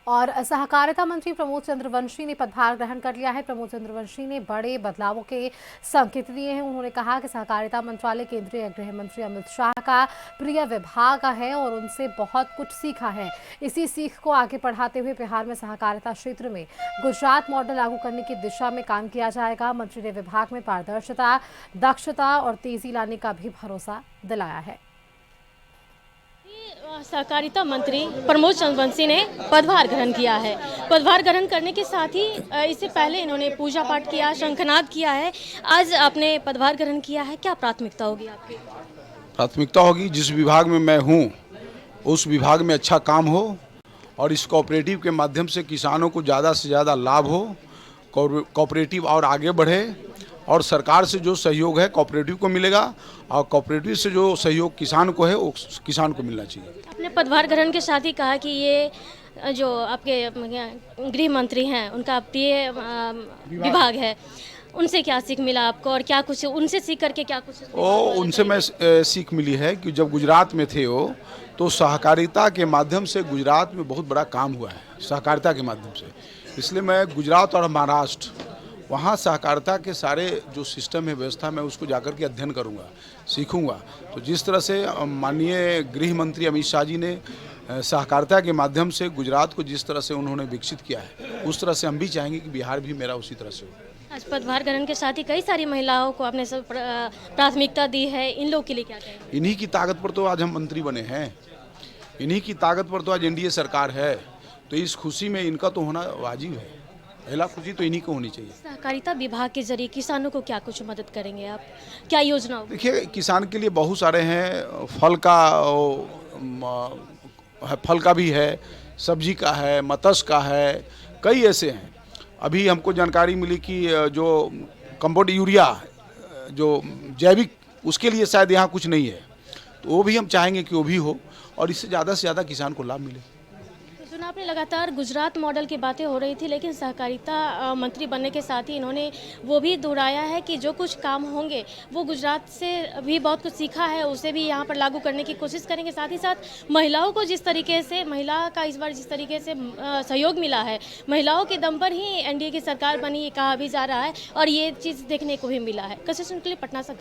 और सहकारिता मंत्री प्रमोद चंद्रवंशी ने पदभार ग्रहण कर लिया है। प्रमोद चंद्रवंशी ने बड़े बदलावों के संकेत दिए हैं। उन्होंने कहा कि सहकारिता मंत्रालय केंद्रीय गृह मंत्री अमित शाह का प्रिय विभाग है और उनसे बहुत कुछ सीखा है। इसी सीख को आगे बढ़ाते हुए बिहार में सहकारिता क्षेत्र में गुजरात मॉडल लागू करने की दिशा में काम किया जाएगा। मंत्री ने विभाग में पारदर्शिता, दक्षता और तेजी लाने का भी भरोसा दिलाया है। सहकारिता मंत्री प्रमोद चंद्रवंशी ने पदभार ग्रहण किया है। पदभार ग्रहण करने के साथ ही इससे पहले इन्होंने पूजा पाठ किया, शंखनाद किया है। आज आपने पदभार ग्रहण किया है, क्या प्राथमिकता होगी आपकी? प्राथमिकता होगी जिस विभाग में मैं हूँ उस विभाग में अच्छा काम हो और इस कोऑपरेटिव के माध्यम से किसानों को ज़्यादा से ज़्यादा लाभ हो, कोऑपरेटिव और आगे बढ़े और सरकार से जो सहयोग है कोऑपरेटिव को मिलेगा और कोऑपरेटिव से जो सहयोग किसान को है वो किसान को मिलना चाहिए। आपने पदभार ग्रहण के साथ ही कहा कि ये जो आपके गृह मंत्री हैं उनका प्रिय विभाग है, उनसे क्या सीख मिला आपको और क्या कुछ उनसे सीख करके क्या कुछ? उनसे मैं सीख मिली है कि जब गुजरात में थे वो तो सहकारिता के माध्यम से गुजरात में बहुत बड़ा काम हुआ है सहकारिता के माध्यम से। इसलिए मैं गुजरात और महाराष्ट्र वहाँ सहकारिता के सारे जो सिस्टम है व्यवस्था मैं उसको जाकर के अध्ययन करूँगा, सीखूँगा। तो जिस तरह से माननीय गृह मंत्री अमित शाह जी ने सहकारिता के माध्यम से गुजरात को जिस तरह से उन्होंने विकसित किया है उस तरह से हम भी चाहेंगे कि बिहार भी मेरा उसी तरह से हो। आज पदभार ग्रहण के साथ ही कई सारी महिलाओं को आपने सब प्राथमिकता दी है, इन लोगों के लिए क्या कहेंगे? इन्हीं की ताकत पर तो आज हम मंत्री बने हैं, इन्हीं की ताकत पर तो आज एनडीए सरकार है। तो इस खुशी में इनका तो होना वाजिब है, पहला खुशी तो इन्हीं को होनी चाहिए। सहकारिता विभाग के जरिए किसानों को क्या कुछ मदद करेंगे आप, क्या योजना होगी? देखिए किसान के लिए बहुत सारे हैं, फल का भी है, सब्जी का है, मत्स्य का है, कई ऐसे हैं। अभी हमको जानकारी मिली कि जो कंपोस्ट यूरिया जो जैविक उसके लिए शायद यहाँ कुछ नहीं है, तो वो भी हम चाहेंगे कि वो भी हो और इससे ज़्यादा से ज़्यादा किसान को लाभ मिले। सुना आपने लगातार गुजरात मॉडल की बातें हो रही थी, लेकिन सहकारिता मंत्री बनने के साथ ही इन्होंने वो भी दोहराया है कि जो कुछ काम होंगे वो गुजरात से भी बहुत कुछ सीखा है, उसे भी यहाँ पर लागू करने की कोशिश करेंगे। साथ ही साथ महिलाओं को जिस तरीके से महिला का इस बार जिस तरीके से सहयोग मिला है, महिलाओं के दम पर ही एनडीए की सरकार बनी, ये कहा भी जा रहा है और ये चीज़ देखने को भी मिला है। कशिश उनके लिए पटना से।